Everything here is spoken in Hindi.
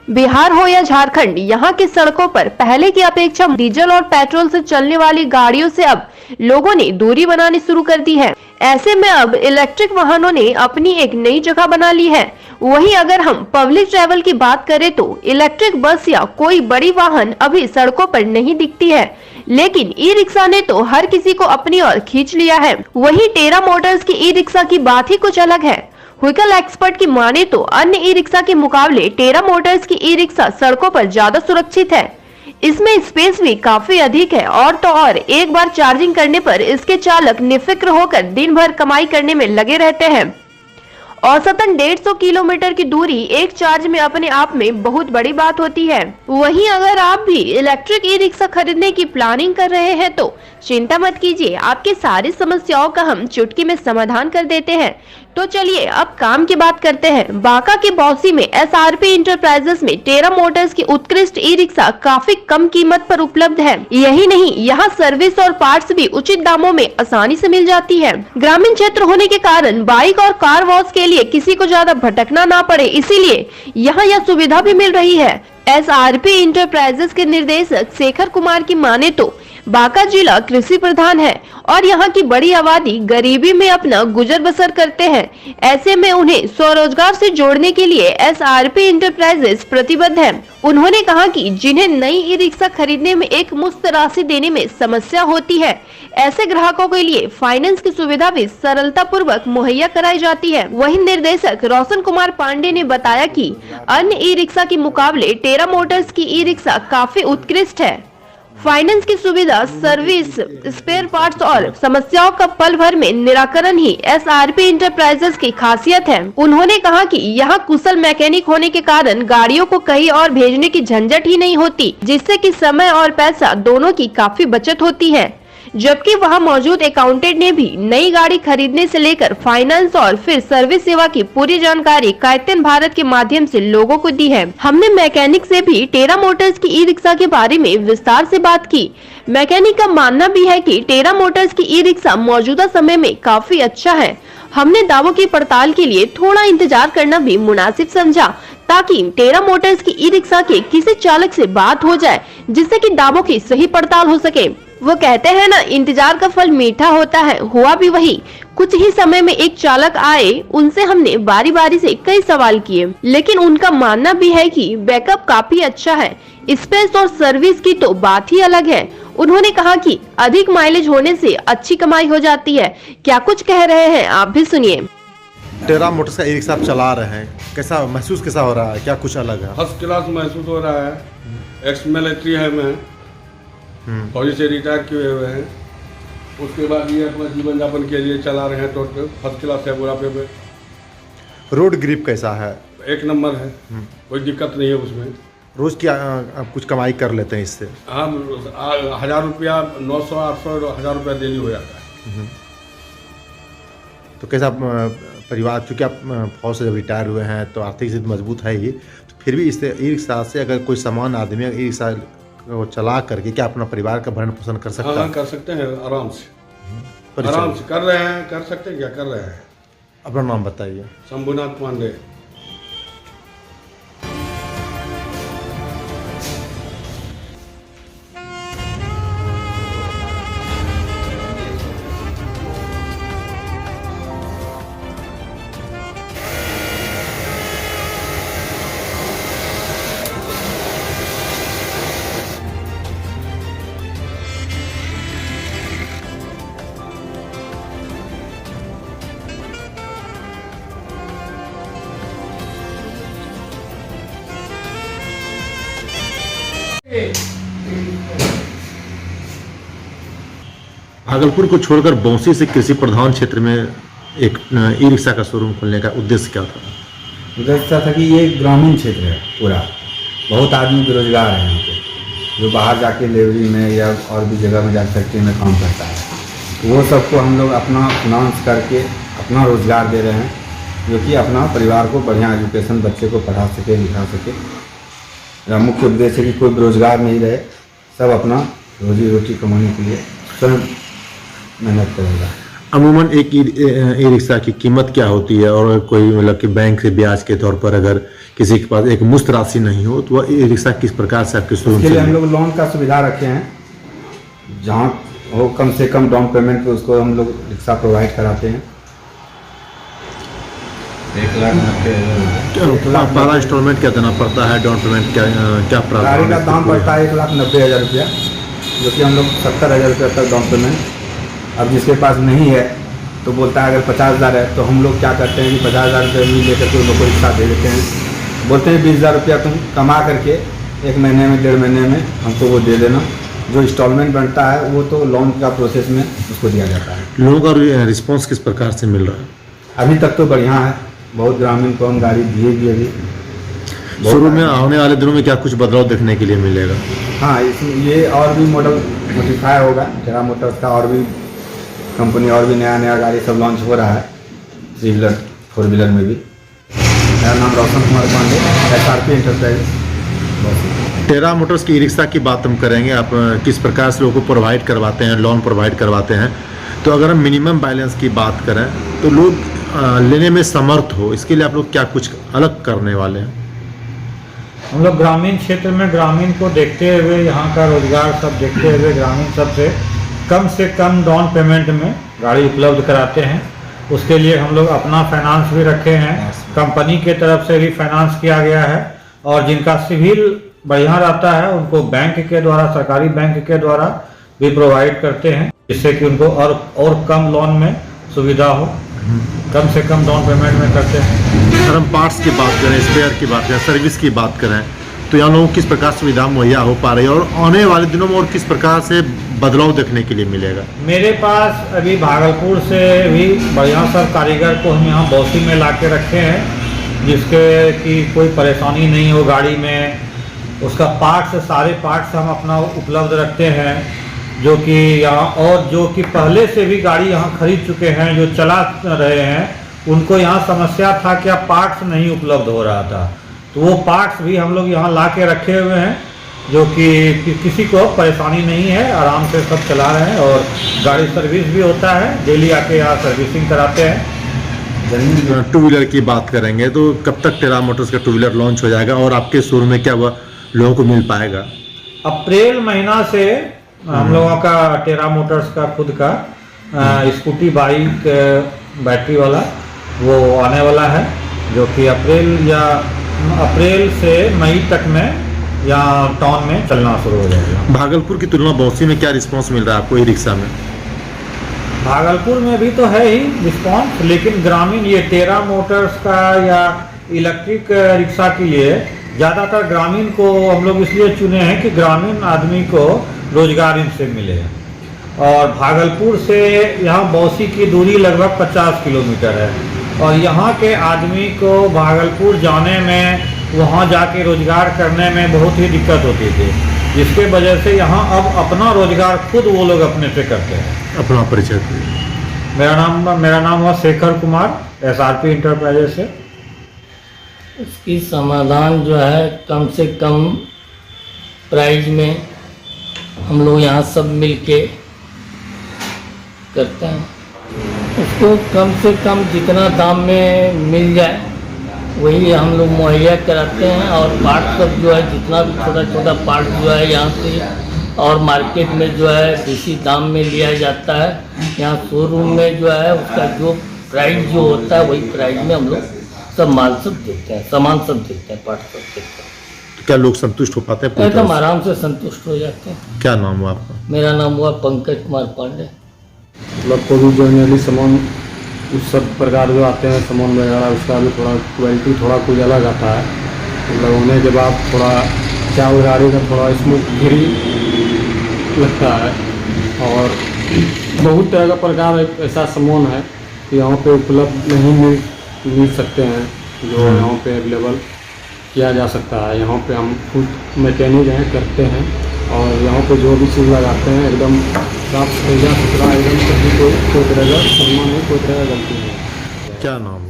बिहार हो या झारखंड, यहाँ की सड़कों पर पहले की अपेक्षा डीजल और पेट्रोल से चलने वाली गाड़ियों से अब लोगों ने दूरी बनानी शुरू कर दी है। ऐसे में अब इलेक्ट्रिक वाहनों ने अपनी एक नई जगह बना ली है। वहीं अगर हम पब्लिक ट्रैवल की बात करें तो इलेक्ट्रिक बस या कोई बड़ी वाहन अभी सड़कों पर नहीं दिखती है, लेकिन ई रिक्शा ने तो हर किसी को अपनी ओर खींच लिया है। वहीं टेरा मोटर्स की ई रिक्शा की बात ही कुछ अलग है। व्हीकल एक्सपर्ट की माने तो अन्य ई रिक्शा के मुकाबले टेरा मोटर्स की ई रिक्शा सड़कों पर ज्यादा सुरक्षित है। इसमें स्पेस भी काफी अधिक है और तो और एक बार चार्जिंग करने पर इसके चालक निफिक्र होकर दिन भर कमाई करने में लगे रहते हैं। औसतन 150 किलोमीटर की दूरी एक चार्ज में अपने आप में बहुत बड़ी बात होती है। वहीं अगर आप भी इलेक्ट्रिक ई रिक्शा खरीदने की प्लानिंग कर रहे हैं तो चिंता मत कीजिए, आपकी सारी समस्याओं का हम चुटकी में समाधान कर देते हैं। तो चलिए अब काम की बात करते हैं। बांका के बौसी में एसआरपी इंटरप्राइजेस में टेरा मोटर्स की उत्कृष्ट ई रिक्शा काफी कम कीमत पर उपलब्ध है। यही नहीं, यहाँ सर्विस और पार्ट्स भी उचित दामों में आसानी से मिल जाती है। ग्रामीण क्षेत्र होने के कारण बाइक और कार वॉश के लिए किसी को ज्यादा भटकना ना पड़े, इसीलिए यहाँ यह सुविधा भी मिल रही है। एसआरपी इंटरप्राइजेस के निर्देशक शेखर कुमार की माने तो बांका जिला कृषि प्रधान है और यहाँ की बड़ी आबादी गरीबी में अपना गुजर बसर करते हैं। ऐसे में उन्हें स्वरोजगार से जोड़ने के लिए एसआरपी इंटरप्राइजेस प्रतिबद्ध है। उन्होंने कहा कि जिन्हें नई ई रिक्शा खरीदने में एक मुश्त राशि देने में समस्या होती है, ऐसे ग्राहकों के लिए फाइनेंस की सुविधा भी सरलता पूर्वक मुहैया कराई जाती है। वहीं निर्देशक रोशन कुमार पांडे ने बताया कि अन्य ई रिक्शा के मुकाबले टेरा मोटर्स की ई रिक्शा काफी उत्कृष्ट है। फाइनेंस की सुविधा, सर्विस, स्पेयर पार्ट्स और समस्याओं का पल भर में निराकरण ही एसआरपी इंटरप्राइजेस की खासियत है। उन्होंने कहा कि यहाँ कुशल मैकेनिक होने के कारण गाड़ियों को कहीं और भेजने की झंझट ही नहीं होती, जिससे कि समय और पैसा दोनों की काफी बचत होती है। जबकि वहां मौजूद अकाउंटेंट ने भी नई गाड़ी खरीदने से लेकर फाइनेंस और फिर सर्विस सेवा की पूरी जानकारी कायतन भारत के माध्यम से लोगों को दी है। हमने मैकेनिक से भी टेरा मोटर्स की ई रिक्शा के बारे में विस्तार से बात की। मैकेनिक का मानना भी है कि टेरा मोटर्स की ई रिक्शा मौजूदा समय में काफी अच्छा है। हमने दावों की पड़ताल के लिए थोड़ा इंतजार करना भी मुनासिब समझा, ताकि टेरा मोटर्स की ई रिक्शा के किसी चालक से बात हो जाए, जिससे कि दावों की सही पड़ताल हो सके। वो कहते हैं ना, इंतजार का फल मीठा होता है। हुआ भी वही। कुछ ही समय में एक चालक आए, उनसे हमने बारी बारी से कई सवाल किए, लेकिन उनका मानना भी है कि बैकअप काफी अच्छा है। स्पेस और सर्विस की तो बात ही अलग है। उन्होंने कहा कि अधिक माइलेज होने से अच्छी कमाई हो जाती है। क्या कुछ कह रहे हैं, आप भी सुनिए। टेरा मोटर्स का ई रिक्शा आप चला रहे हैं, कैसा महसूस कैसा हो रहा है? क्या कुछ अलग है? फर्स्ट क्लास महसूस हो रहा है। एक्स मिलिट्री है मैं, फौजी से रिटायर किए हुए हैं। उसके बाद ये अपना जीवन यापन के लिए चला रहे हैं। तो फर्स्ट क्लास है बुढ़ापे पे। रोड ग्रिप कैसा है? एक नंबर है, कोई दिक्कत नहीं है उसमें। रोज की आप कुछ कमाई कर लेते हैं इससे? हाँ, 1000 रुपया, 900, 800, 1000 रुपया डेली हो जाता है। तो कैसा परिवार, चूँकि आप फौज से जब रिटायर हुए हैं तो आर्थिक स्थिति मजबूत है ही, तो फिर भी इससे ई रिक्शा से अगर कोई सामान्य आदमी ई रिक्शा को चला करके क्या अपना परिवार का भरण पोषण कर सकता है? हाँ, कर सकते हैं आराम से। आराम से कर रहे हैं, कर सकते हैं, क्या कर रहे हैं। अपना नाम बताइए। शंभुनाथ पांडे। भागलपुर को छोड़कर बौसी से कृषि प्रधान क्षेत्र में एक ई रिक्शा का शोरूम खोलने का उद्देश्य क्या था? उद्देश्य था कि ये ग्रामीण क्षेत्र है पूरा, बहुत आदमी बेरोजगार है यहाँ पे, जो बाहर जाके लेबरी में या और भी जगह में जाकर फैक्ट्री में काम करता है। तो वो सबको हम लोग अपना फाइनेंस करके अपना रोजगार दे रहे हैं, जो कि अपना परिवार को बढ़िया एजुकेशन, बच्चे को पढ़ा सके, लिखा सके। मेरा मुख्य उद्देश्य है कि कोई बेरोजगार नहीं रहे, सब अपना रोजी रोटी कमाने के लिए स्वयं मेहनत करेगा। अमूमन एक ई रिक्शा की कीमत क्या होती है, और कोई मतलब कि बैंक से ब्याज के तौर पर अगर किसी के पास एक मुश्त राशि नहीं हो, तो वह ई रिक्शा किस प्रकार से आपके शोरूम इसके से लिए हम लोग लोन का सुविधा रखे हैं, जहाँ हो कम से कम डाउन पेमेंट पे उसको हम लोग रिक्शा प्रोवाइड कराते हैं। 1,90,000 पहला इंस्टॉलमेंट क्या देना पड़ता है, डाउन पेमेंट क्या प्रावधान गाड़ी है का इसके दाम पूरे? पड़ता है 1,90,000 रुपया, जो कि हम लोग 70,000 रुपया तक डाउन पेमेंट। अब जिसके पास नहीं है तो बोलता है अगर 50,000 है, तो हम लोग क्या करते हैं कि 50,000 रुपये भी लेकर के उन लोग को रिक्शा दे देते हैं। बोलते हैं 20,000 रुपया तुम कमा करके 1 महीने में 1.5 महीने में हमको वो दे देना। जो इंस्टॉलमेंट बनता है वो तो लोन का प्रोसेस में उसको दिया जाता है। लोगों का रिस्पॉन्स किस प्रकार से मिल रहा है? अभी तक तो बढ़िया है, बहुत ग्रामीण को हम गाड़ी दिए भी अभी। शुरू में आने वाले दिनों में क्या कुछ बदलाव देखने के लिए मिलेगा? हाँ, इसमें ये और भी मॉडल मॉडिफाई होगा। टेरा मोटर्स का और भी कंपनी और भी नया गाड़ी सब लॉन्च हो रहा है, 3 व्हीलर 4 व्हीलर में भी। मेरा नाम रोशन कुमार पांडे, SRP एंटरप्राइज। टेरा मोटर्स की ई रिक्शा की बात हम करेंगे। आप किस प्रकार से लोगों को प्रोवाइड करवाते हैं, लोन प्रोवाइड करवाते हैं? तो अगर हम मिनिमम बैलेंस की बात करें तो लोग लेने में समर्थ हो, इसके लिए आप लोग क्या कुछ अलग करने वाले हैं? हम लोग ग्रामीण क्षेत्र में ग्रामीण को देखते हुए, यहाँ का रोजगार सब देखते हुए ग्रामीण सबसे कम डाउन पेमेंट में गाड़ी उपलब्ध कराते हैं। उसके लिए हम लोग अपना फाइनेंस भी रखे हैं, कंपनी के तरफ से भी फाइनेंस किया गया है, और जिनका सिविल बढ़िया रहता है उनको बैंक के द्वारा, सरकारी बैंक के द्वारा भी प्रोवाइड करते हैं, जिससे कि उनको और कम लोन में सुविधा हो, कम से कम डाउन पेमेंट में करते हैं। अगर हम पार्ट्स की बात करें, स्पेयर की बात करें, सर्विस की बात करें, तो यहाँ लोगों को किस प्रकार सुविधा मुहैया हो पा रही है, और आने वाले दिनों में और किस प्रकार से बदलाव देखने के लिए मिलेगा? मेरे पास अभी भागलपुर से भी बढ़िया सब कारीगर को हम यहाँ बौसी में ला के रखे हैं, जिसके कि कोई परेशानी नहीं हो गाड़ी में। उसका पार्ट्स, सारे पार्ट्स हम अपना उपलब्ध रखते हैं, जो कि यहाँ, और जो कि पहले से भी गाड़ी यहाँ खरीद चुके हैं, जो चला रहे हैं, उनको यहाँ समस्या था कि अब पार्ट्स नहीं उपलब्ध हो रहा था, तो वो पार्ट्स भी हम लोग यहाँ ला के रखे हुए हैं, जो कि किसी को परेशानी नहीं है, आराम से सब चला रहे हैं। और गाड़ी सर्विस भी होता है, डेली आके यहाँ सर्विसिंग कराते हैं। 2 व्हीलर की बात करेंगे तो कब तक टेरा मोटर्स का 2 व्हीलर लॉन्च हो जाएगा, और आपके शोरूम में क्या वह लोगों को मिल पाएगा? अप्रैल महीना से हम लोगों का टेरा मोटर्स का खुद का स्कूटी बाइक बैटरी वाला वो आने वाला है, जो कि अप्रैल से मई तक में यहाँ टाउन में चलना शुरू हो जाएगा। भागलपुर की तुलना बौसी में क्या रिस्पांस मिल रहा है आपको ई रिक्शा में? भागलपुर में भी तो है ही रिस्पॉन्स, लेकिन ग्रामीण ये टेरा मोटर्स का या इलेक्ट्रिक रिक्शा के लिए ज़्यादातर ग्रामीण को हम लोग इसलिए चुने हैं कि ग्रामीण आदमी को रोजगार इनसे मिले। और भागलपुर से यहाँ बौसी की दूरी लगभग 50 किलोमीटर है, और यहाँ के आदमी को भागलपुर जाने में, वहाँ जाके रोजगार करने में बहुत ही दिक्कत होती थी, जिसके वजह से यहाँ अब अपना रोजगार खुद वो लोग अपने से करते हैं। अपना परिचय दीजिए। मेरा नाम हुआ शेखर कुमार, SRP एंटरप्राइजेस से। इसकी समाधान जो है कम से कम प्राइस में हम लोग यहाँ सब मिलके करते हैं। उसको कम से कम जितना दाम में मिल जाए वही हम लोग मुहैया कराते हैं। और पार्ट सब जो है, जितना भी छोटा छोटा पार्ट जो है यहाँ से और मार्केट में जो है बेसी दाम में लिया जाता है, यहाँ शोरूम में जो है उसका जो प्राइस जो होता है वही प्राइस में हम लोग सब माल सब देते हैं, सामान सब देते हैं, पार्ट सब देते हैं। तो क्या लोग संतुष्ट हो पाते हैं पूरी तरह एकदम से? आराम से संतुष्ट हो जाते हैं। क्या नाम हुआ आपका? मेरा नाम हुआ पंकज कुमार पांडे। मतलब कोई भी जनरली सामान उस सब प्रकार जो आते हैं सामान वगैरह, उसका भी थोड़ा क्वालिटी थोड़ा कुछ अलग आता है। मतलब होने के बाद थोड़ा चावल गाड़ी का थोड़ा स्मूथ फ्री लगता है। और बहुत तरह का प्रकार एक ऐसा सामान है कि यहाँ पे उपलब्ध नहीं मिल सकते हैं, जो यहाँ पे अवेलेबल किया जा सकता है। यहाँ पे हम खुद मैकेनिक हैं, करते हैं, और यहाँ पे जो भी चीज़ लगाते हैं एकदम साफ सुथरा, एकदम कभी कोई तरह का सामान नहीं, कोई तरह का गलती नहीं। क्या नाम